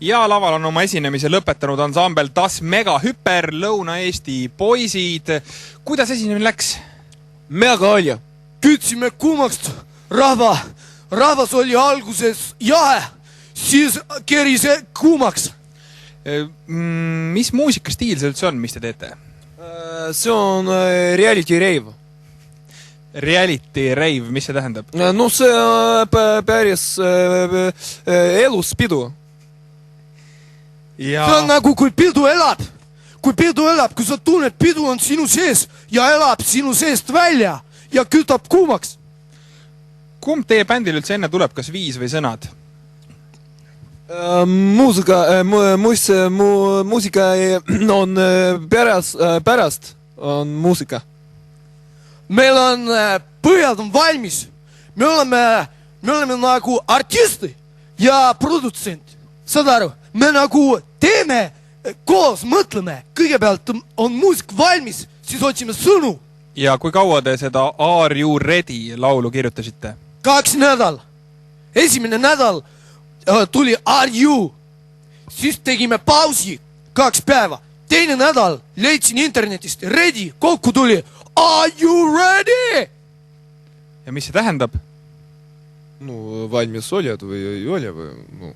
Ja laval on oma esinemise lõpetanud ansambel Das Megahüper, Lõuna-Eesti poisid. Kuidas esinemine läks? Mega oli. Kütsime kuumaks rahvas oli alguses jahe, siis keris kuumaks. Mis muusikastiil see üldse on, mis te teete? See on reality rave. Reality rave, mis see tähendab? No see päris elus pidu. See on nagu kui pidu elab. Kui pidu elab, kui sa tunned, pidu on sinu sees ja elab sinu seest välja ja kütab kuumaks. Kumb teie bändil üldse enne tuleb, kas viis või sõnad? Muusika on pärast on muusika. Meil on põhjad on valmis. Me oleme nagu artisti ja produtsent. Saad aru? Me nagu teeme koos, mõtleme. Kõigepealt on muusik valmis, siis otsime sõnu. Ja kui kaua te seda Are You Ready laulu kirjutasite? 2 nädal. Esimene nädal tuli Are You. Siis tegime pausi 2 päeva. Teine nädal leidsin internetist Ready. Kokku tuli Are You Ready? Ja mis see tähendab? Valmis oled või ei ole või?